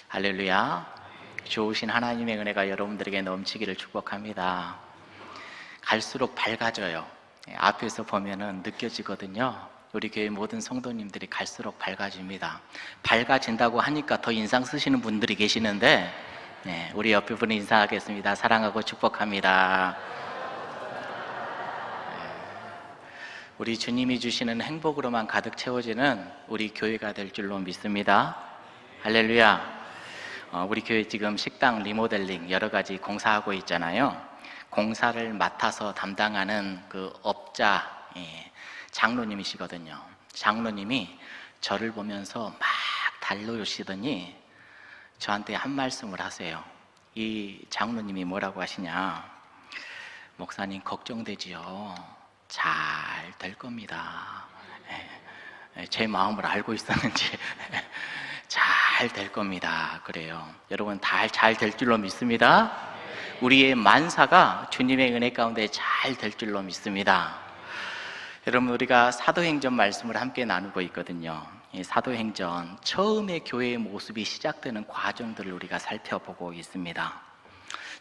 할렐루야. 좋으신 하나님의 은혜가 여러분들에게 넘치기를 축복합니다. 갈수록 밝아져요. 앞에서 보면은 느껴지거든요. 우리 교회 모든 성도님들이 갈수록 밝아집니다. 밝아진다고 하니까 더 인상 쓰시는 분들이 계시는데, 우리 옆에 분 인사하겠습니다. 사랑하고 축복합니다. 우리 주님이 주시는 행복으로만 가득 채워지는 우리 교회가 될 줄로 믿습니다. 할렐루야. 우리 교회 지금 식당 리모델링 여러 가지 공사하고 있잖아요. 공사를 맡아서 담당하는 그 업자 장로님이시거든요. 장로님이 저를 보면서 막 달려오시더니 저한테 한 말씀을 하세요. 이 장로님이 뭐라고 하시냐? 목사님 걱정되지요. 잘 될 겁니다. 제 마음을 알고 있었는지 잘 될 겁니다. 그래요. 여러분 잘 될 줄로 믿습니다. 우리의 만사가 주님의 은혜 가운데 잘 될 줄로 믿습니다. 여러분 우리가 사도행전 말씀을 함께 나누고 있거든요. 이 사도행전 처음에 교회의 모습이 시작되는 과정들을 우리가 살펴보고 있습니다.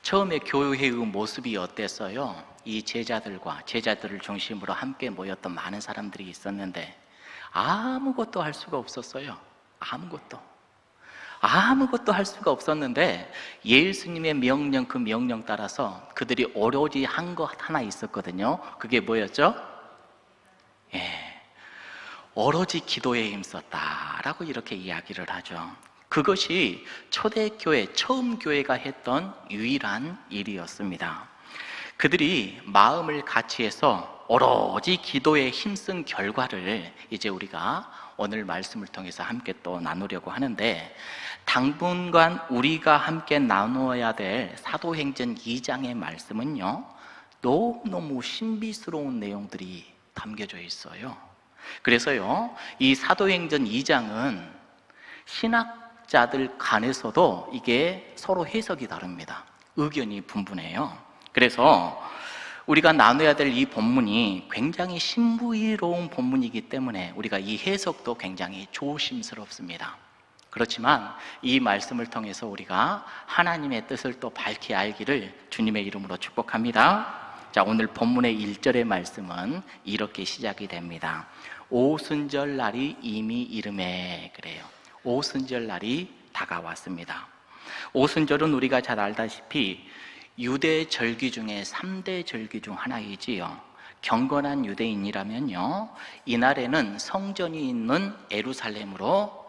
처음에 교회의 모습이 어땠어요? 이 제자들을 중심으로 함께 모였던 많은 사람들이 있었는데 아무것도 할 수가 없었어요. 아무것도 할 수가 없었는데 예수님의 명령, 그 명령 따라서 그들이 오로지 한 것 하나 있었거든요. 그게 뭐였죠? 오로지 기도에 힘썼다라고 이렇게 이야기를 하죠. 그것이 초대교회, 처음 교회가 했던 유일한 일이었습니다. 그들이 마음을 같이 해서 오로지 기도에 힘쓴 결과를 이제 우리가 오늘 말씀을 통해서 함께 또 나누려고 하는데, 당분간 우리가 함께 나누어야 될 사도행전 2장의 말씀은요, 너무너무 신비스러운 내용들이 담겨져 있어요. 그래서요, 이 사도행전 2장은 신학자들 간에서도 이게 서로 해석이 다릅니다. 의견이 분분해요. 그래서 우리가 나눠야 될 이 본문이 굉장히 신비로운 본문이기 때문에 우리가 이 해석도 굉장히 조심스럽습니다. 그렇지만 이 말씀을 통해서 우리가 하나님의 뜻을 또 밝히 알기를 주님의 이름으로 축복합니다. 자, 오늘 본문의 1절의 말씀은 이렇게 시작이 됩니다. 오순절 날이 이미 이르매. 그래요. 오순절 날이 다가왔습니다. 오순절은 우리가 잘 알다시피 유대 절기 중에 3대 절기 중 하나이지요. 경건한 유대인이라면요, 이날에는 성전이 있는 예루살렘으로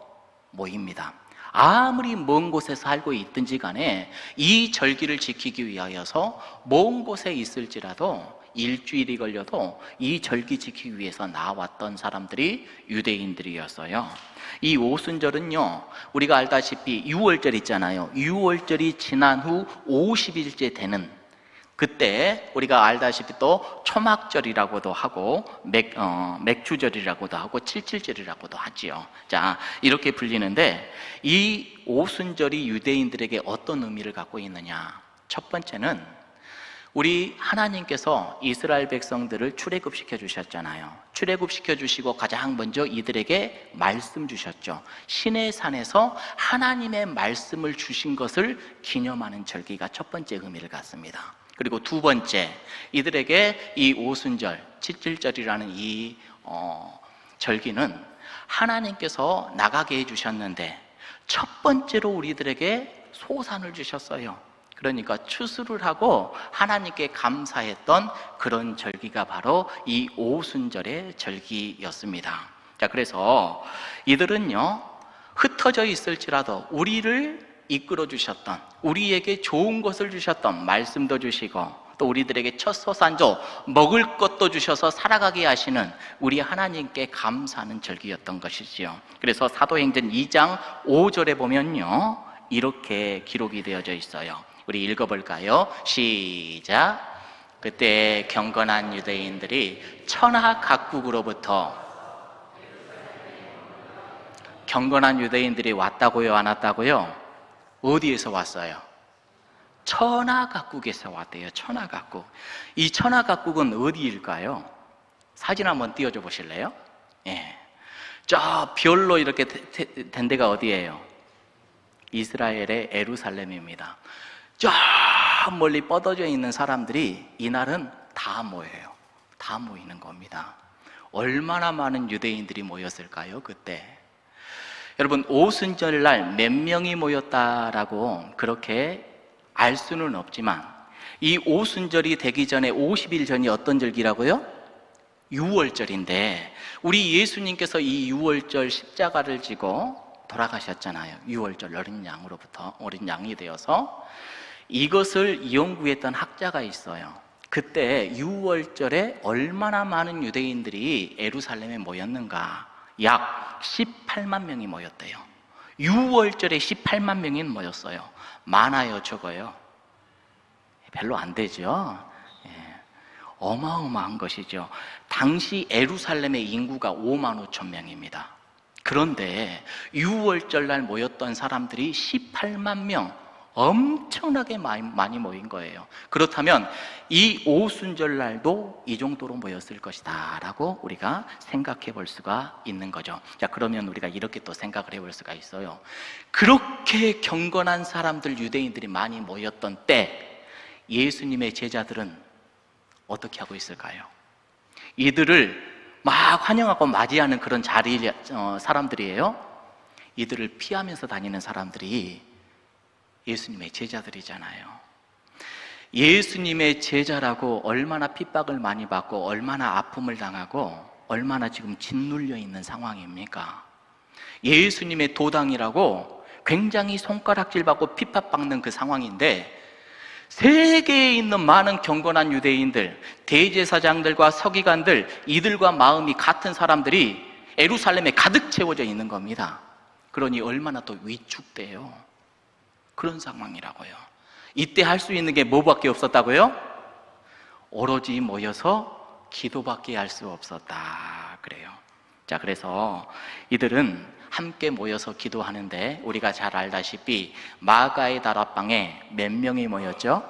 모입니다. 아무리 먼 곳에 살고 있든지 간에 이 절기를 지키기 위하여서 먼 곳에 있을지라도 일주일이 걸려도 이 절기 지키기 위해서 나왔던 사람들이 유대인들이었어요. 이 오순절은요, 우리가 알다시피 6월절 있잖아요. 6월절이 지난 후 50일째 되는 그때 우리가 알다시피 또 초막절이라고도 하고 맥주절이라고도 하고 칠칠절이라고도 하지요. 자, 이렇게 불리는데 이 오순절이 유대인들에게 어떤 의미를 갖고 있느냐? 첫 번째는 우리 하나님께서 이스라엘 백성들을 출애굽시켜 주셨잖아요. 출애굽시켜 주시고 가장 먼저 이들에게 말씀 주셨죠. 시내산에서 하나님의 말씀을 주신 것을 기념하는 절기가 첫 번째 의미를 갖습니다. 그리고 두 번째, 이들에게 이 오순절, 칠칠절이라는 이 절기는 하나님께서 나가게 해주셨는데 첫 번째로 우리들에게 소산을 주셨어요. 그러니까 추수를 하고 하나님께 감사했던 그런 절기가 바로 이 오순절의 절기였습니다. 자, 그래서 이들은요, 흩어져 있을지라도 우리를 이끌어 주셨던, 우리에게 좋은 것을 주셨던, 말씀도 주시고 또 우리들에게 첫 소산조, 먹을 것도 주셔서 살아가게 하시는 우리 하나님께 감사하는 절기였던 것이지요. 그래서 사도행전 2장 5절에 보면요, 이렇게 기록이 되어져 있어요. 우리 읽어볼까요? 시작. 그때 경건한 유대인들이 천하 각국으로부터, 경건한 유대인들이 왔다고요, 안 왔다고요? 어디에서 왔어요? 천하 각국에서 왔대요. 천하 각국. 이 천하 각국은 어디일까요? 사진 한번 띄워줘 보실래요? 저 별로 이렇게 된 데가 어디예요? 이스라엘의 예루살렘입니다. 저 멀리 뻗어져 있는 사람들이 이날은 다 모여요. 다 모이는 겁니다. 얼마나 많은 유대인들이 모였을까요, 그때? 여러분, 오순절날 몇 명이 모였다라고 그렇게 알 수는 없지만, 이 오순절이 되기 전에 50일 전이 어떤 절기라고요? 유월절인데, 우리 예수님께서 이 유월절 십자가를 지고 돌아가셨잖아요. 유월절 어린 양이 되어서. 이것을 연구했던 학자가 있어요. 그때 유월절에 얼마나 많은 유대인들이 예루살렘에 모였는가? 약 18만 명이 모였대요. 유월절에 18만 명이 모였어요. 많아요, 적어요? 별로 안 되죠? 어마어마한 것이죠. 당시 예루살렘의 인구가 5만 5천 명입니다. 그런데 유월절날 모였던 사람들이 18만 명, 엄청나게 많이 모인 거예요. 그렇다면 이 오순절날도 이 정도로 모였을 것이다 라고 우리가 생각해 볼 수가 있는 거죠. 자, 그러면 우리가 이렇게 또 생각을 해볼 수가 있어요. 그렇게 경건한 사람들, 유대인들이 많이 모였던 때 예수님의 제자들은 어떻게 하고 있을까요? 이들을 막 환영하고 맞이하는 그런 사람들이에요. 이들을 피하면서 다니는 사람들이 예수님의 제자들이잖아요. 예수님의 제자라고 얼마나 핍박을 많이 받고 얼마나 아픔을 당하고 얼마나 지금 짓눌려 있는 상황입니까? 예수님의 도당이라고 굉장히 손가락질 받고 핍박받는 그 상황인데, 세계에 있는 많은 경건한 유대인들, 대제사장들과 서기관들, 이들과 마음이 같은 사람들이 예루살렘에 가득 채워져 있는 겁니다. 그러니 얼마나 또 위축돼요. 그런 상황이라고요. 이때 할 수 있는 게 뭐밖에 없었다고요? 오로지 모여서 기도밖에 할 수 없었다 그래요. 자, 그래서 이들은 함께 모여서 기도하는데, 우리가 잘 알다시피 마가의 다락방에 몇 명이 모였죠?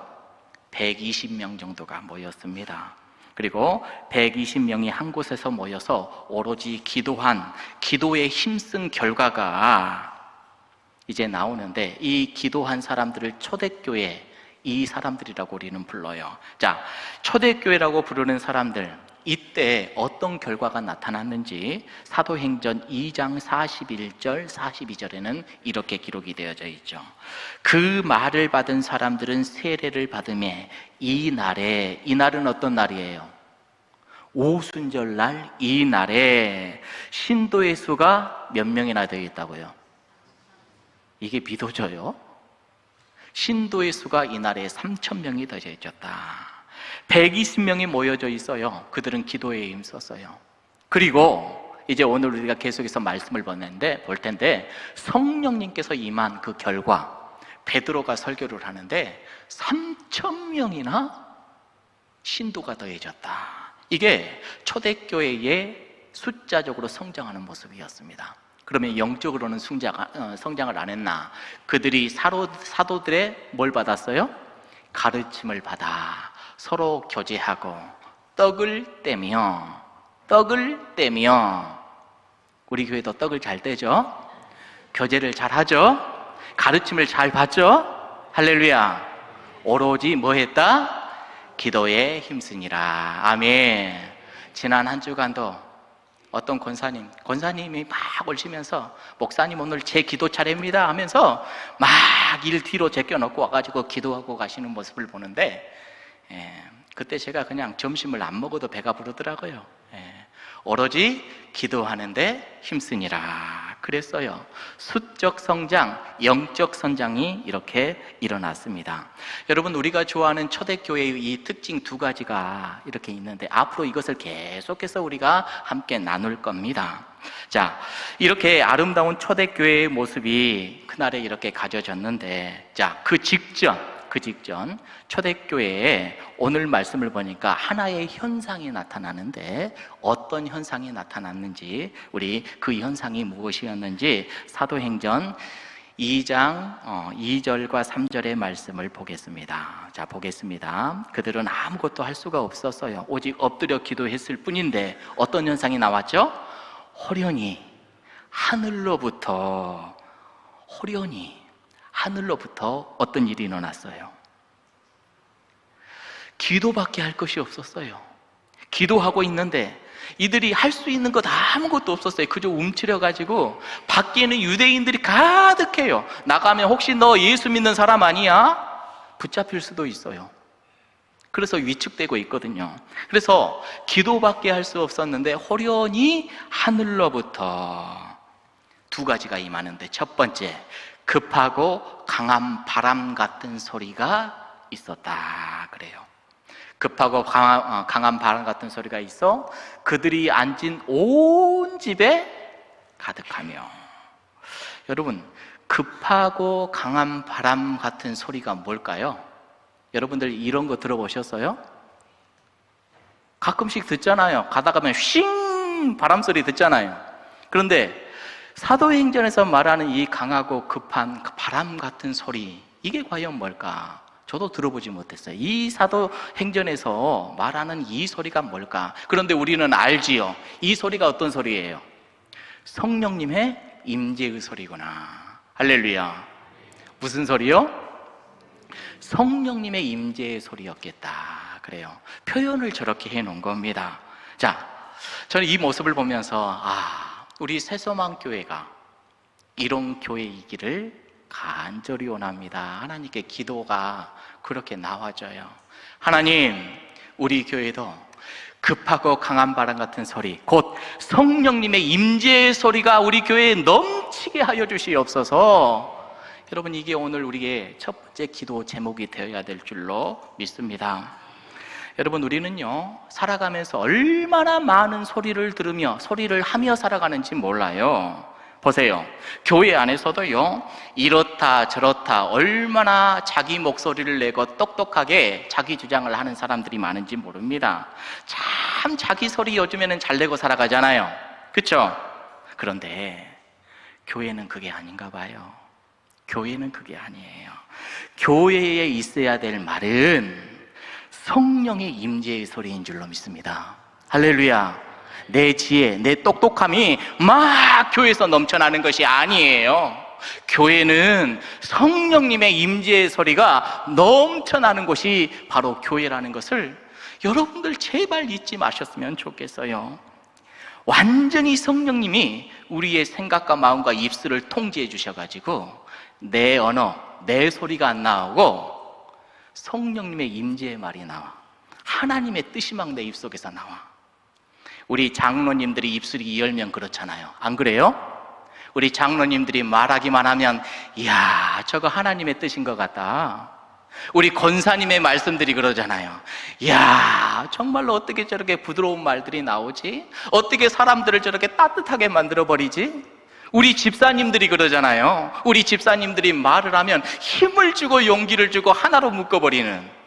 120명 정도가 모였습니다. 그리고 120명이 한 곳에서 모여서 오로지 기도에 힘쓴 결과가 이제 나오는데, 이 기도한 사람들을 초대교회, 이 사람들이라고 우리는 불러요. 자, 초대교회라고 부르는 사람들, 이때 어떤 결과가 나타났는지 사도행전 2장 41절, 42절에는 이렇게 기록이 되어져 있죠. 그 말을 받은 사람들은 세례를 받으매 이 날은 어떤 날이에요? 오순절날 이 날에 신도의 수가 몇 명이나 되어 있다고요? 이게 비도저요? 신도의 수가 이날에 3,000명이 더져 있었다. 120명이 모여져 있어요. 그들은 기도에 힘썼어요. 그리고 이제 오늘 우리가 계속해서 말씀을 볼 텐데, 성령님께서 임한 그 결과, 베드로가 설교를 하는데 3,000명이나 신도가 더해졌다. 이게 초대교회의 숫자적으로 성장하는 모습이었습니다. 그러면 영적으로는 성장을 안 했나? 그들이 사도들의 뭘 받았어요? 가르침을 받아 서로 교제하고 떡을 떼며 우리 교회도 떡을 잘 떼죠? 교제를 잘 하죠? 가르침을 잘 받죠? 할렐루야. 오로지 뭐 했다? 기도에 힘쓰니라. 아멘. 지난 한 주간도 어떤 권사님이 막 오시면서, 목사님 오늘 제 기도 차례입니다 하면서 막 일 뒤로 제껴놓고 와가지고 기도하고 가시는 모습을 보는데, 그때 제가 그냥 점심을 안 먹어도 배가 부르더라고요. 오로지 기도하는데 힘쓰니라 그랬어요. 수적 성장, 영적 성장이 이렇게 일어났습니다. 여러분, 우리가 좋아하는 초대교회의 이 특징 두 가지가 이렇게 있는데, 앞으로 이것을 계속해서 우리가 함께 나눌 겁니다. 자, 이렇게 아름다운 초대교회의 모습이 그날에 이렇게 가져졌는데, 자, 그 직전 초대교회에 오늘 말씀을 보니까 하나의 현상이 나타나는데, 어떤 현상이 나타났는지, 우리 그 현상이 무엇이었는지 사도행전 2장 2절과 3절의 말씀을 보겠습니다. 자, 보겠습니다. 그들은 아무것도 할 수가 없었어요. 오직 엎드려 기도했을 뿐인데 어떤 현상이 나왔죠? 호련히 하늘로부터 하늘로부터 어떤 일이 일어났어요? 기도밖에 할 것이 없었어요. 기도하고 있는데 이들이 할 수 있는 것 아무것도 없었어요. 그저 움츠려가지고 밖에는 유대인들이 가득해요. 나가면 혹시 너 예수 믿는 사람 아니야? 붙잡힐 수도 있어요. 그래서 위축되고 있거든요. 그래서 기도밖에 할 수 없었는데 호련히 하늘로부터 두 가지가 임하는데, 첫 번째, 급하고 강한 바람 같은 소리가 있었다 그래요. 급하고 강한 바람 같은 소리가 있어 그들이 앉은 온 집에 가득하며. 여러분, 급하고 강한 바람 같은 소리가 뭘까요? 여러분들 이런 거 들어보셨어요? 가끔씩 듣잖아요. 가다가면 쉥 바람 소리 듣잖아요. 그런데 사도행전에서 말하는 이 강하고 급한 바람 같은 소리, 이게 과연 뭘까? 저도 들어보지 못했어요. 이 사도행전에서 말하는 이 소리가 뭘까? 그런데 우리는 알지요. 이 소리가 어떤 소리예요? 성령님의 임재의 소리구나. 할렐루야. 무슨 소리요? 성령님의 임재의 소리였겠다 그래요. 표현을 저렇게 해놓은 겁니다. 자, 저는 이 모습을 보면서 우리 새소망교회가 이런 교회이기를 간절히 원합니다. 하나님께 기도가 그렇게 나와져요. 하나님, 우리 교회도 급하고 강한 바람 같은 소리, 곧 성령님의 임재의 소리가 우리 교회에 넘치게 하여 주시옵소서. 여러분, 이게 오늘 우리의 첫 번째 기도 제목이 되어야 될 줄로 믿습니다. 여러분, 우리는요, 살아가면서 얼마나 많은 소리를 들으며 소리를 하며 살아가는지 몰라요. 보세요. 교회 안에서도요, 이렇다 저렇다 얼마나 자기 목소리를 내고 똑똑하게 자기 주장을 하는 사람들이 많은지 모릅니다. 참 자기 소리 요즘에는 잘 내고 살아가잖아요. 그렇죠? 그런데 교회는 그게 아닌가 봐요. 교회는 그게 아니에요. 교회에 있어야 될 말은 성령의 임재의 소리인 줄로 믿습니다. 할렐루야. 내 지혜, 내 똑똑함이 막 교회에서 넘쳐나는 것이 아니에요. 교회는 성령님의 임재의 소리가 넘쳐나는 곳이 바로 교회라는 것을 여러분들 제발 잊지 마셨으면 좋겠어요. 완전히 성령님이 우리의 생각과 마음과 입술을 통제해 주셔가지고 내 언어, 내 소리가 안 나오고 성령님의 임재의 말이 나와. 하나님의 뜻이 막 내 입속에서 나와. 우리 장로님들이 입술이 열면 그렇잖아요. 안 그래요? 우리 장로님들이 말하기만 하면 이야, 저거 하나님의 뜻인 것 같다. 우리 권사님의 말씀들이 그러잖아요. 이야, 정말로 어떻게 저렇게 부드러운 말들이 나오지? 어떻게 사람들을 저렇게 따뜻하게 만들어버리지? 우리 집사님들이 그러잖아요. 우리 집사님들이 말을 하면 힘을 주고 용기를 주고 하나로 묶어버리는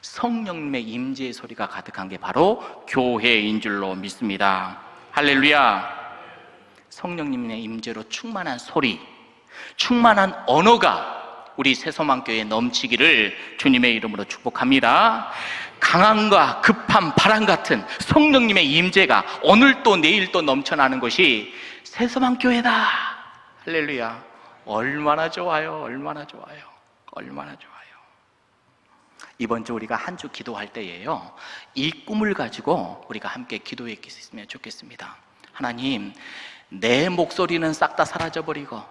성령님의 임재의 소리가 가득한 게 바로 교회인 줄로 믿습니다. 할렐루야. 성령님의 임재로 충만한 소리, 충만한 언어가 우리 새소망교회에 넘치기를 주님의 이름으로 축복합니다. 강함과 급한 바람 같은 성령님의 임재가 오늘 또 내일 또 넘쳐나는 것이 새소망교회다. 할렐루야. 얼마나 좋아요. 얼마나 좋아요. 얼마나 좋아요. 이번 주 우리가 한 주 기도할 때에요, 이 꿈을 가지고 우리가 함께 기도했으면 좋겠습니다. 하나님, 내 목소리는 싹 다 사라져버리고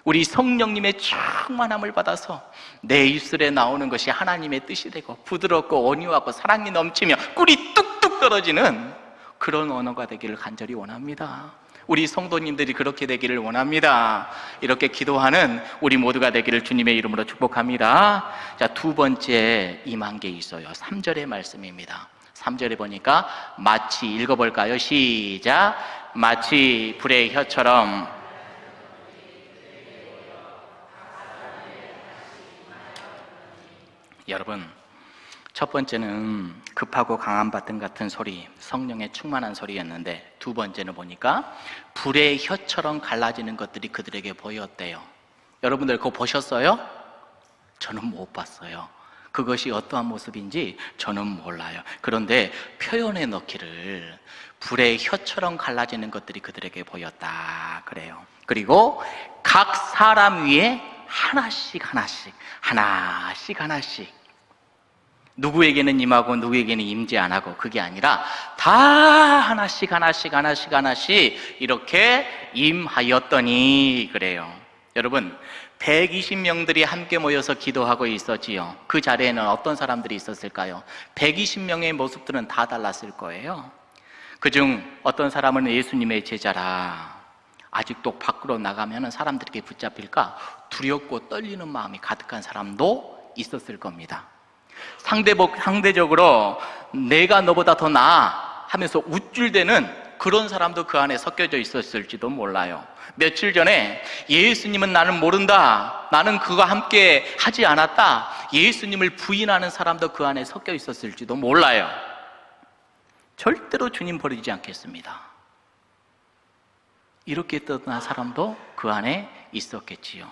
우리 성령님의 충만함을 받아서 내 입술에 나오는 것이 하나님의 뜻이 되고 부드럽고 온유하고 사랑이 넘치며 꿀이 뚝뚝 떨어지는 그런 언어가 되기를 간절히 원합니다. 우리 성도님들이 그렇게 되기를 원합니다. 이렇게 기도하는 우리 모두가 되기를 주님의 이름으로 축복합니다. 자, 두 번째 임한 게 있어요. 3절의 말씀입니다. 3절에 보니까 마치, 읽어볼까요? 시작. 마치 불의 혀처럼. 여러분, 첫 번째는 급하고 강한 바람 같은 소리, 성령의 충만한 소리였는데, 두 번째는 보니까 불의 혀처럼 갈라지는 것들이 그들에게 보였대요. 여러분들 그거 보셨어요? 저는 못 봤어요. 그것이 어떠한 모습인지 저는 몰라요. 그런데 표현해 넣기를 불의 혀처럼 갈라지는 것들이 그들에게 보였다 그래요. 그리고 각 사람 위에 하나씩 누구에게는 임하고 누구에게는 임재 안 하고, 그게 아니라 다 하나씩 이렇게 임하였더니 그래요. 여러분, 120명들이 함께 모여서 기도하고 있었지요. 그 자리에는 어떤 사람들이 있었을까요? 120명의 모습들은 다 달랐을 거예요. 그중 어떤 사람은 예수님의 제자라, 아직도 밖으로 나가면 사람들에게 붙잡힐까 두렵고 떨리는 마음이 가득한 사람도 있었을 겁니다. 상대적으로 내가 너보다 더 나아 하면서 우쭐대는 그런 사람도 그 안에 섞여져 있었을지도 몰라요. 며칠 전에 예수님은 나는 모른다, 나는 그와 함께 하지 않았다, 예수님을 부인하는 사람도 그 안에 섞여 있었을지도 몰라요. 절대로 주님 버리지 않겠습니다. 이렇게 떠난 사람도 그 안에 있었겠지요.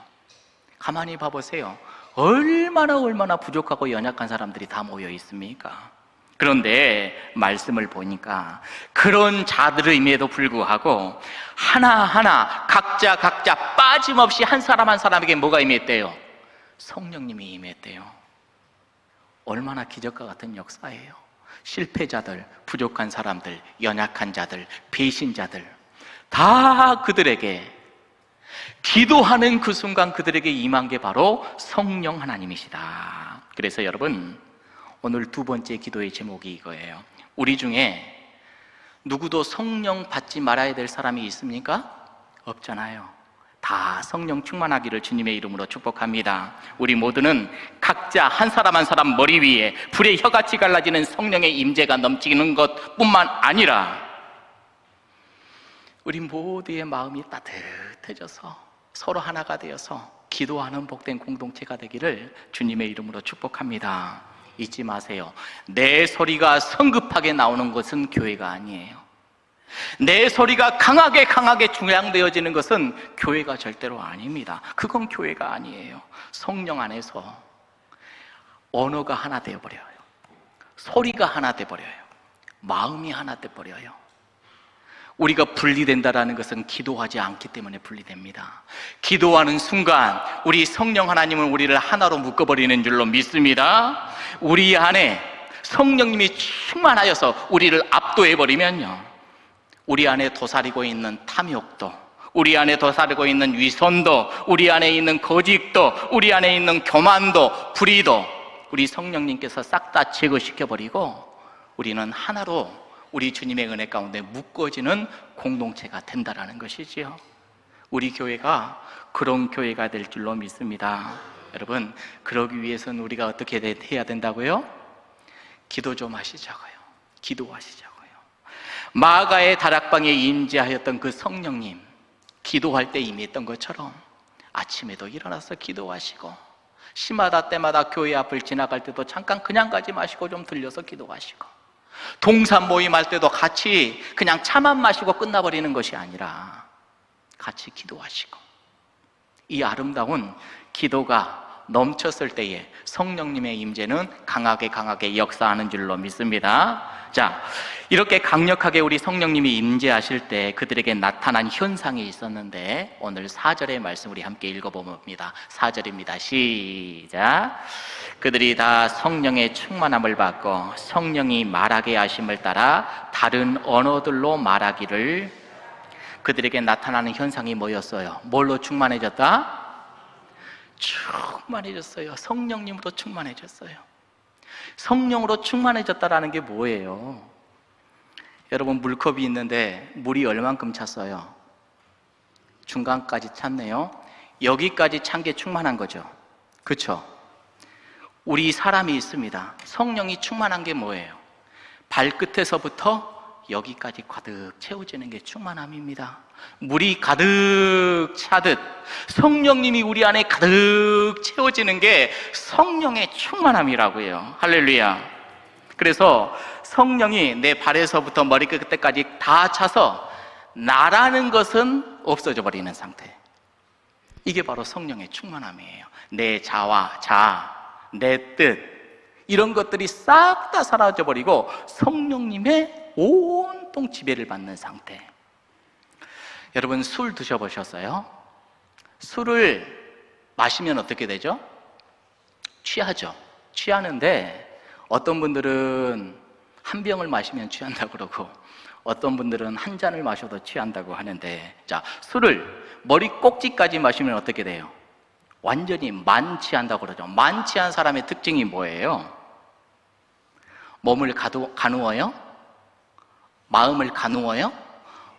가만히 봐보세요. 얼마나 부족하고 연약한 사람들이 다 모여 있습니까? 그런데 말씀을 보니까 그런 자들임에도 불구하고 하나하나 각자 빠짐없이 한 사람에게 뭐가 임했대요? 성령님이 임했대요. 얼마나 기적과 같은 역사예요. 실패자들, 부족한 사람들, 연약한 자들, 배신자들 다 그들에게 기도하는 그 순간 그들에게 임한 게 바로 성령 하나님이시다. 그래서 여러분, 오늘 두 번째 기도의 제목이 이거예요. 우리 중에 누구도 성령 받지 말아야 될 사람이 있습니까? 없잖아요. 다 성령 충만하기를 주님의 이름으로 축복합니다. 우리 모두는 각자 한 사람 머리 위에 불의 혀같이 갈라지는 성령의 임재가 넘치는 것뿐만 아니라 우리 모두의 마음이 따뜻해져서 서로 하나가 되어서 기도하는 복된 공동체가 되기를 주님의 이름으로 축복합니다. 잊지 마세요. 내 소리가 성급하게 나오는 것은 교회가 아니에요. 내 소리가 강하게 중양되어지는 것은 교회가 절대로 아닙니다. 그건 교회가 아니에요. 성령 안에서 언어가 하나 되어버려요. 소리가 하나 되어버려요. 마음이 하나 되어버려요. 우리가 분리된다는 것은 기도하지 않기 때문에 분리됩니다. 기도하는 순간 우리 성령 하나님은 우리를 하나로 묶어버리는 줄로 믿습니다. 우리 안에 성령님이 충만하여서 우리를 압도해버리면요, 우리 안에 도사리고 있는 탐욕도, 우리 안에 도사리고 있는 위선도, 우리 안에 있는 거짓도, 우리 안에 있는 교만도, 불의도 우리 성령님께서 싹 다 제거시켜버리고 우리는 하나로 우리 주님의 은혜 가운데 묶어지는 공동체가 된다는 것이지요. 우리 교회가 그런 교회가 될 줄로 믿습니다. 여러분, 그러기 위해서는 우리가 어떻게 해야 된다고요? 기도 좀 하시자고요. 기도하시자고요. 마가의 다락방에 임재하였던 그 성령님, 기도할 때 임했던 것처럼 아침에도 일어나서 기도하시고, 시마다 때마다 교회 앞을 지나갈 때도 잠깐 그냥 가지 마시고 좀 들려서 기도하시고, 동산 모임할 때도 같이 그냥 차만 마시고 끝나버리는 것이 아니라 같이 기도하시고, 이 아름다운 기도가 넘쳤을 때에 성령님의 임재는 강하게 역사하는 줄로 믿습니다. 자, 이렇게 강력하게 우리 성령님이 임재하실 때 그들에게 나타난 현상이 있었는데 오늘 4절의 말씀 우리 함께 읽어봅니다. 4절입니다. 시작. 그들이 다 성령의 충만함을 받고 성령이 말하게 하심을 따라 다른 언어들로 말하기를. 그들에게 나타나는 현상이 뭐였어요? 뭘로 충만해졌다? 충만해졌어요. 성령님으로 충만해졌어요. 성령으로 충만해졌다라는 게 뭐예요? 여러분, 물컵이 있는데 물이 얼만큼 찼어요? 중간까지 찼네요. 여기까지 찬 게 충만한 거죠. 그렇죠? 우리 사람이 있습니다. 성령이 충만한 게 뭐예요? 발끝에서부터 여기까지 가득 채워지는 게 충만함입니다. 물이 가득 차듯 성령님이 우리 안에 가득 채워지는 게 성령의 충만함이라고요. 할렐루야. 그래서 성령이 내 발에서부터 머리끝까지 다 차서 나라는 것은 없어져 버리는 상태, 이게 바로 성령의 충만함이에요. 내 자와 내 뜻, 이런 것들이 싹 다 사라져 버리고 성령님의 온통 지배를 받는 상태. 여러분, 술 드셔보셨어요? 술을 마시면 어떻게 되죠? 취하죠. 취하는데 어떤 분들은 한 병을 마시면 취한다고 그러고 어떤 분들은 한 잔을 마셔도 취한다고 하는데, 자, 술을 머리 꼭지까지 마시면 어떻게 돼요? 완전히 만취한다고 그러죠. 만취한 사람의 특징이 뭐예요? 몸을 가누어요? 마음을 가누어요?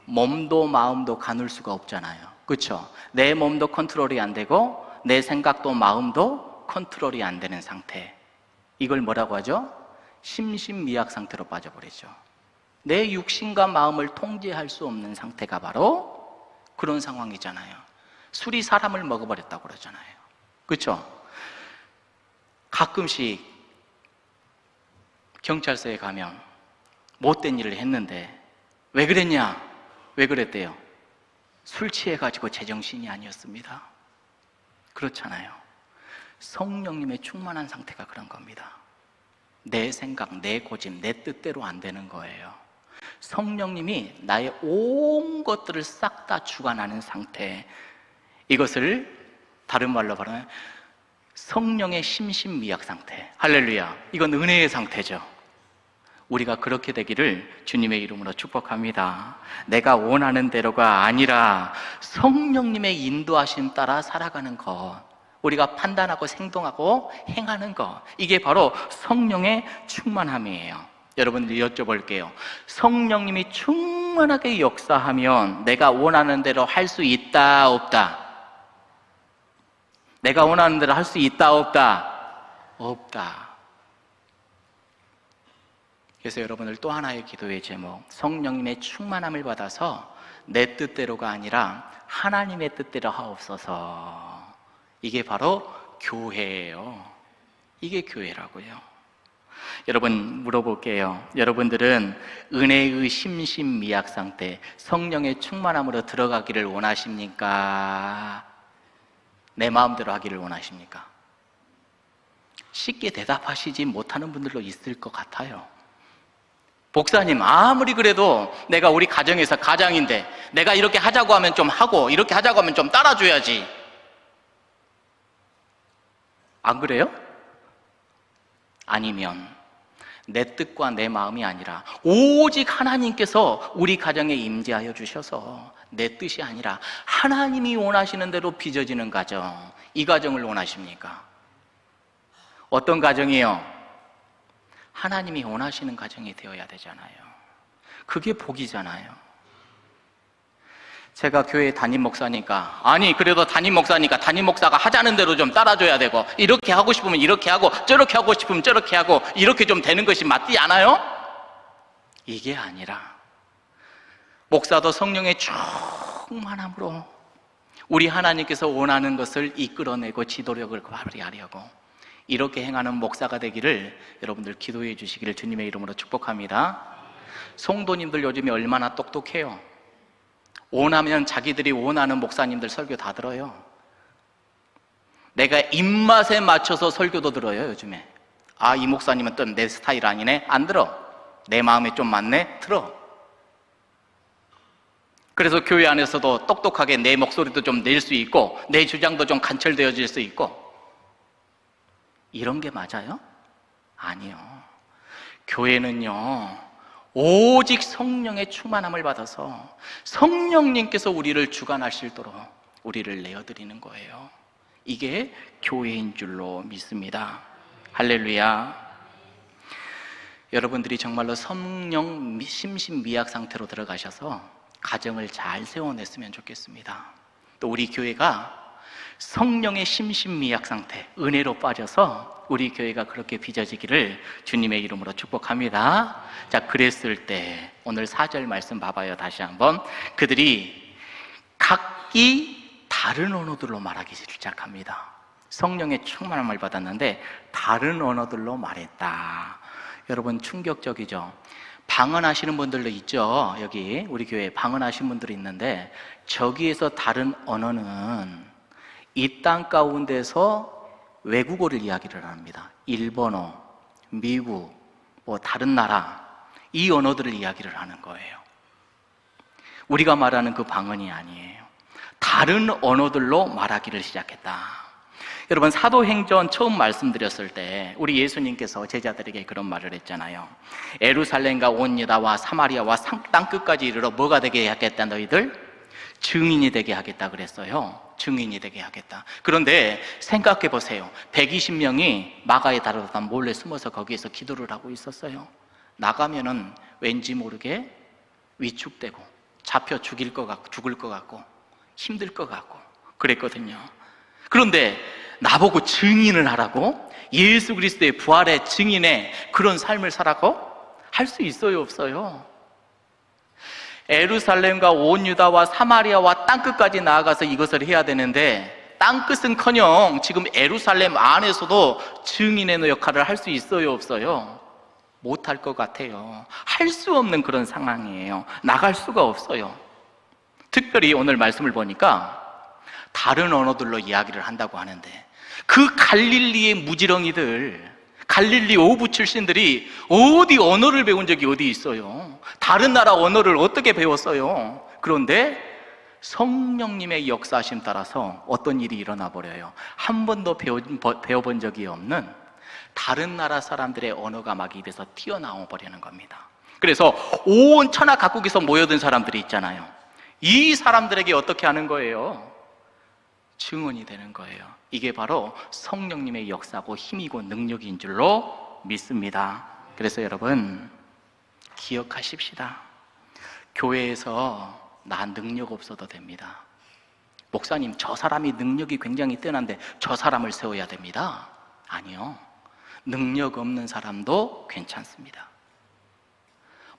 몸도 마음도 가눌 수가 없잖아요. 그렇죠? 내 몸도 컨트롤이 안 되고 내 생각도 마음도 컨트롤이 안 되는 상태, 이걸 뭐라고 하죠? 심신미약 상태로 빠져버리죠. 내 육신과 마음을 통제할 수 없는 상태가 바로 그런 상황이잖아요. 술이 사람을 먹어버렸다고 그러잖아요. 그렇죠? 가끔씩 경찰서에 가면 못된 일을 했는데 왜 그랬냐? 왜 그랬대요? 술 취해가지고 제정신이 아니었습니다. 그렇잖아요. 성령님의 충만한 상태가 그런 겁니다. 내 생각, 내 고집, 내 뜻대로 안 되는 거예요. 성령님이 나의 온 것들을 싹 다 주관하는 상태, 이것을 다른 말로 말하면 성령의 심신미약 상태. 할렐루야. 이건 은혜의 상태죠. 우리가 그렇게 되기를 주님의 이름으로 축복합니다. 내가 원하는 대로가 아니라 성령님의 인도하심 따라 살아가는 것, 우리가 판단하고 행동하고 행하는 것, 이게 바로 성령의 충만함이에요. 여러분들 여쭤볼게요. 성령님이 충만하게 역사하면 내가 원하는 대로 할 수 있다 없다? 내가 원하는 대로 할 수 있다 없다? 없다. 그래서 여러분들 또 하나의 기도의 제목, 성령님의 충만함을 받아서 내 뜻대로가 아니라 하나님의 뜻대로 하옵소서. 이게 바로 교회예요. 이게 교회라고요. 여러분 물어볼게요. 여러분들은 은혜의 심신미약 상태, 성령의 충만함으로 들어가기를 원하십니까? 내 마음대로 하기를 원하십니까? 쉽게 대답하시지 못하는 분들도 있을 것 같아요. 목사님, 아무리 그래도 내가 우리 가정에서 가장인데 내가 이렇게 하자고 하면 좀 하고 이렇게 하자고 하면 좀 따라줘야지. 안 그래요? 아니면 내 뜻과 내 마음이 아니라 오직 하나님께서 우리 가정에 임재하여 주셔서 내 뜻이 아니라 하나님이 원하시는 대로 빚어지는 가정, 이 가정을 원하십니까? 어떤 가정이요? 하나님이 원하시는 가정이 되어야 되잖아요. 그게 복이잖아요. 제가 교회 담임 목사니까, 아니 그래도 담임 목사니까 담임 목사가 하자는 대로 좀 따라줘야 되고, 이렇게 하고 싶으면 이렇게 하고 저렇게 하고 싶으면 저렇게 하고, 이렇게 좀 되는 것이 맞지 않아요? 이게 아니라 목사도 성령의 충만함으로 우리 하나님께서 원하는 것을 이끌어내고 지도력을 발휘하려고 이렇게 행하는 목사가 되기를 여러분들 기도해 주시기를 주님의 이름으로 축복합니다. 성도님들 요즘에 얼마나 똑똑해요. 원하면 자기들이 원하는 목사님들 설교 다 들어요. 내가 입맛에 맞춰서 설교도 들어요. 요즘에 아, 이 목사님은 또 내 스타일 아니네? 안 들어. 내 마음에 좀 맞네? 들어. 그래서 교회 안에서도 똑똑하게 내 목소리도 좀 낼 수 있고 내 주장도 좀 관철되어질 수 있고, 이런 게 맞아요? 아니요. 교회는요, 오직 성령의 충만함을 받아서 성령님께서 우리를 주관하시도록 우리를 내어드리는 거예요. 이게 교회인 줄로 믿습니다. 할렐루야. 여러분들이 정말로 성령 심신미약 상태로 들어가셔서 가정을 잘 세워냈으면 좋겠습니다. 또 우리 교회가 성령의 심신미약 상태, 은혜로 빠져서 우리 교회가 그렇게 빚어지기를 주님의 이름으로 축복합니다. 자, 그랬을 때 오늘 4절 말씀 봐봐요. 다시 한번. 그들이 각기 다른 언어들로 말하기 시작합니다. 성령의 충만함을 받았는데 다른 언어들로 말했다. 여러분 충격적이죠? 방언하시는 분들도 있죠. 여기 우리 교회에 방언하시는 분들이 있는데 저기에서 다른 언어는 이 땅 가운데서 외국어를 이야기를 합니다. 일본어, 미국, 뭐 다른 나라, 이 언어들을 이야기를 하는 거예요. 우리가 말하는 그 방언이 아니에요. 다른 언어들로 말하기를 시작했다. 여러분, 사도행전 처음 말씀드렸을 때 우리 예수님께서 제자들에게 그런 말을 했잖아요. 예루살렘과 온 유다와 사마리아와 땅끝까지 이르러 뭐가 되게 하겠다? 너희들 증인이 되게 하겠다 그랬어요. 증인이 되게 하겠다. 그런데 생각해 보세요. 120명이 마가에 다르다 몰래 숨어서 거기에서 기도를 하고 있었어요. 나가면은 왠지 모르게 위축되고 잡혀 죽을 것 같고 힘들 것 같고 그랬거든요. 그런데 나보고 증인을 하라고? 예수 그리스도의 부활의 증인의 그런 삶을 살라고? 할 수 있어요, 없어요? 예루살렘과 온 유다와 사마리아와 땅끝까지 나아가서 이것을 해야 되는데 땅끝은커녕 지금 예루살렘 안에서도 증인의 역할을 할 수 있어요, 없어요? 못할 것 같아요. 할 수 없는 그런 상황이에요. 나갈 수가 없어요. 특별히 오늘 말씀을 보니까 다른 언어들로 이야기를 한다고 하는데 그 갈릴리의 무지렁이들, 갈릴리 오부 출신들이 어디 언어를 배운 적이 어디 있어요? 다른 나라 언어를 어떻게 배웠어요? 그런데 성령님의 역사하심 따라서 어떤 일이 일어나 버려요. 한 번도 배워본 적이 없는 다른 나라 사람들의 언어가 막 입에서 튀어나와 버리는 겁니다. 그래서 온 천하 각국에서 모여든 사람들이 있잖아요. 이 사람들에게 어떻게 하는 거예요? 증언이 되는 거예요. 이게 바로 성령님의 역사고 힘이고 능력인 줄로 믿습니다. 그래서 여러분 기억하십시다. 교회에서 나 능력 없어도 됩니다. 목사님, 저 사람이 능력이 굉장히 뛰어난데 저 사람을 세워야 됩니다. 아니요. 능력 없는 사람도 괜찮습니다.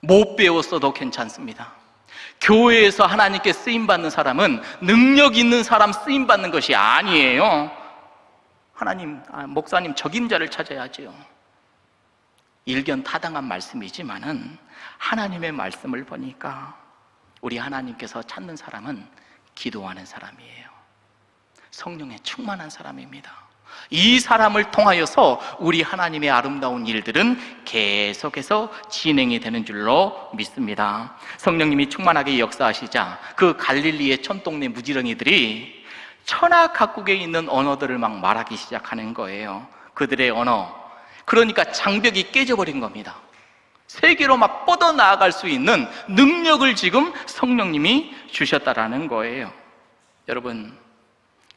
못 배웠어도 괜찮습니다. 교회에서 하나님께 쓰임받는 사람은 능력 있는 사람 쓰임받는 것이 아니에요. 목사님 적임자를 찾아야지요. 일견타당한 말씀이지만은 하나님의 말씀을 보니까 우리 하나님께서 찾는 사람은 기도하는 사람이에요. 성령에 충만한 사람입니다. 이 사람을 통하여서 우리 하나님의 아름다운 일들은 계속해서 진행이 되는 줄로 믿습니다. 성령님이 충만하게 역사하시자 그 갈릴리의 촌동네 무지렁이들이 천하 각국에 있는 언어들을 막 말하기 시작하는 거예요. 그들의 언어, 그러니까 장벽이 깨져버린 겁니다. 세계로 막 뻗어나갈 수 있는 능력을 지금 성령님이 주셨다라는 거예요. 여러분,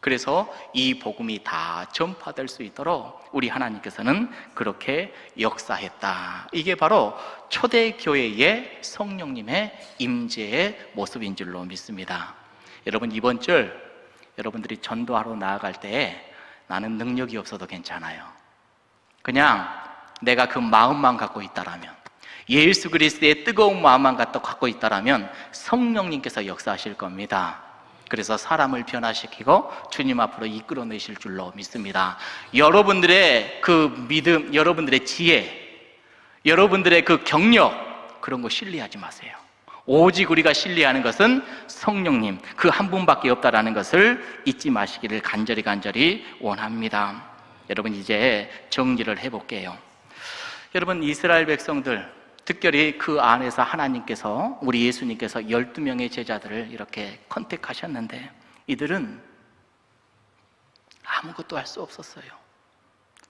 그래서 이 복음이 다 전파될 수 있도록 우리 하나님께서는 그렇게 역사했다. 이게 바로 초대교회의 성령님의 임재의 모습인 줄로 믿습니다. 여러분, 이번 주 여러분들이 전도하러 나아갈 때 나는 능력이 없어도 괜찮아요. 그냥 내가 그 마음만 갖고 있다라면, 예수 그리스도의 뜨거운 마음만 갖고 있다라면 성령님께서 역사하실 겁니다. 그래서 사람을 변화시키고 주님 앞으로 이끌어내실 줄로 믿습니다. 여러분들의 그 믿음, 여러분들의 지혜, 여러분들의 그 경력, 그런 거 신뢰하지 마세요. 오직 우리가 신뢰하는 것은 성령님, 그 한 분밖에 없다라는 것을 잊지 마시기를 간절히 원합니다. 여러분, 이제 정리를 해볼게요. 여러분, 이스라엘 백성들, 특별히 그 안에서 하나님께서, 우리 예수님께서 12명의 제자들을 이렇게 컨택하셨는데 이들은 아무것도 할 수 없었어요.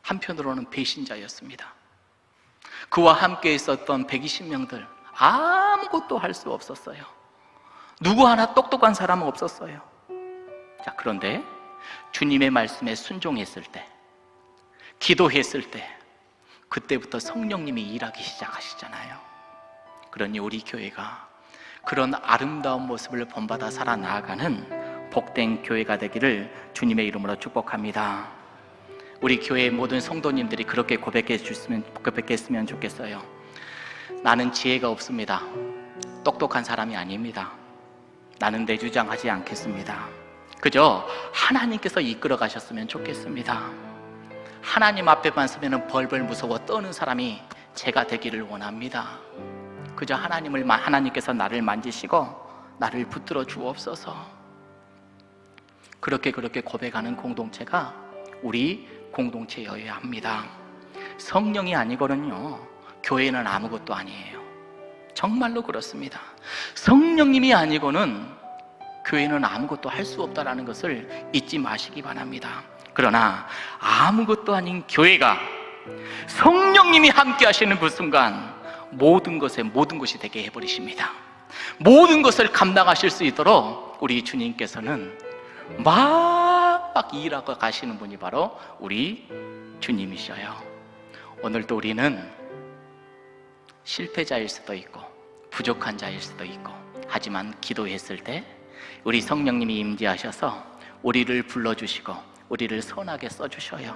한편으로는 배신자였습니다. 그와 함께 있었던 120명들 아무것도 할 수 없었어요. 누구 하나 똑똑한 사람은 없었어요. 자, 그런데 주님의 말씀에 순종했을 때, 기도했을 때, 그때부터 성령님이 일하기 시작하시잖아요. 그러니 우리 교회가 그런 아름다운 모습을 본받아 살아나가는 복된 교회가 되기를 주님의 이름으로 축복합니다. 우리 교회의 모든 성도님들이 그렇게 고백했으면 좋겠어요. 나는 지혜가 없습니다. 똑똑한 사람이 아닙니다. 나는 내 주장하지 않겠습니다. 그저 하나님께서 이끌어 가셨으면 좋겠습니다. 하나님 앞에만 서면 벌벌 무서워 떠는 사람이 제가 되기를 원합니다. 그저 하나님께서 나를 만지시고 나를 붙들어 주옵소서. 그렇게 고백하는 공동체가 우리 공동체여야 합니다. 성령이 아니거든요, 교회는 아무것도 아니에요. 정말로 그렇습니다. 성령님이 아니고는 교회는 아무것도 할 수 없다라는 것을 잊지 마시기 바랍니다. 그러나 아무것도 아닌 교회가 성령님이 함께 하시는 그 순간 모든 것이 되게 해버리십니다. 모든 것을 감당하실 수 있도록 우리 주님께서는 막 일하고 가시는 분이 바로 우리 주님이셔요. 오늘도 우리는 실패자일 수도 있고 부족한 자일 수도 있고, 하지만 기도했을 때 우리 성령님이 임재하셔서 우리를 불러주시고 우리를 선하게 써주셔요.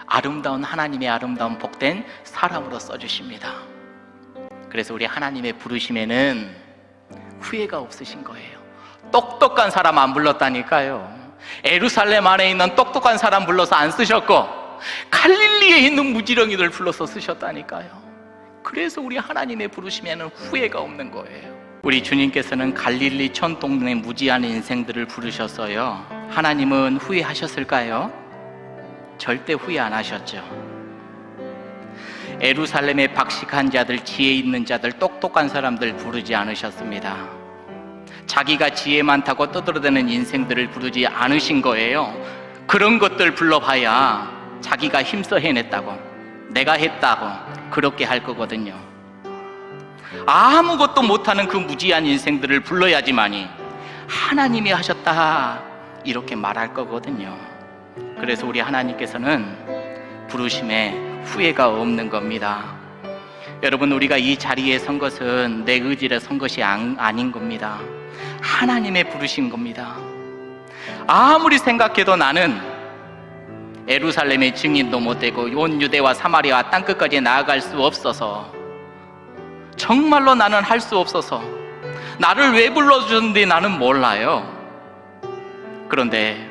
아름다운 하나님의 아름다운 복된 사람으로 써주십니다. 그래서 우리 하나님의 부르심에는 후회가 없으신 거예요. 똑똑한 사람 안 불렀다니까요. 예루살렘 안에 있는 똑똑한 사람 불러서 안 쓰셨고, 갈릴리에 있는 무지렁이들 불러서 쓰셨다니까요. 그래서 우리 하나님의 부르심에는 후회가 없는 거예요. 우리 주님께서는 갈릴리 촌 동네 무지한 인생들을 부르셨어요. 하나님은 후회하셨을까요? 절대 후회 안 하셨죠. 예루살렘의 박식한 자들, 지혜 있는 자들, 똑똑한 사람들 부르지 않으셨습니다. 자기가 지혜 많다고 떠들어대는 인생들을 부르지 않으신 거예요. 그런 것들 불러봐야 자기가 힘써 해냈다고, 내가 했다고 그렇게 할 거거든요. 아무것도 못하는 그 무지한 인생들을 불러야지만이 하나님이 하셨다 이렇게 말할 거거든요. 그래서 우리 하나님께서는 부르심에 후회가 없는 겁니다. 여러분, 우리가 이 자리에 선 것은 내 의지로 선 것이 아닌 겁니다. 하나님의 부르신 겁니다. 아무리 생각해도 나는 예루살렘의 증인도 못되고 온 유대와 사마리아 땅끝까지 나아갈 수 없어서, 정말로 나는 할 수 없어서 나를 왜 불러주는지 나는 몰라요. 그런데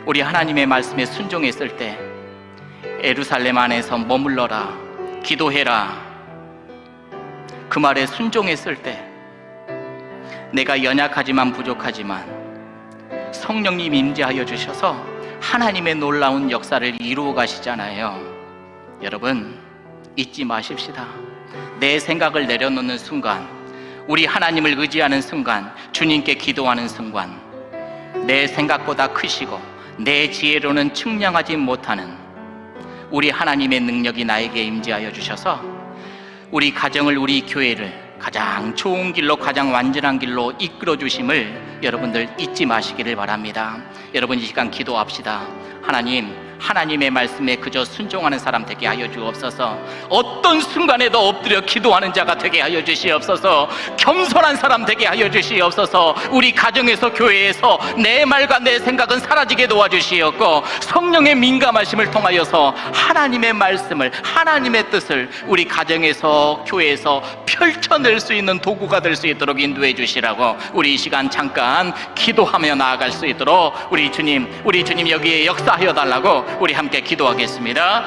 우리 하나님의 말씀에 순종했을 때 예루살렘 안에서 머물러라, 기도해라, 그 말에 순종했을 때 내가 연약하지만 부족하지만 성령님 임재하여 주셔서 하나님의 놀라운 역사를 이루어 가시잖아요. 여러분, 잊지 마십시다. 내 생각을 내려놓는 순간, 우리 하나님을 의지하는 순간, 주님께 기도하는 순간, 내 생각보다 크시고 내 지혜로는 측량하지 못하는 우리 하나님의 능력이 나에게 임재하여 주셔서 우리 가정을, 우리 교회를 가장 좋은 길로, 가장 완전한 길로 이끌어 주심을 여러분들 잊지 마시기를 바랍니다. 여러분, 이 시간 기도합시다. 하나님의 말씀에 그저 순종하는 사람 되게 하여 주옵소서. 어떤 순간에도 엎드려 기도하는 자가 되게 하여 주시옵소서. 겸손한 사람 되게 하여 주시옵소서. 우리 가정에서, 교회에서 내 말과 내 생각은 사라지게 도와주시옵고, 성령의 민감하심을 통하여서 하나님의 말씀을, 하나님의 뜻을 우리 가정에서, 교회에서 펼쳐낼 수 있는 도구가 될 수 있도록 인도해 주시라고, 우리 이 시간 잠깐 기도하며 나아갈 수 있도록 우리 주님 여기에 역사하여 달라고 우리 함께 기도하겠습니다.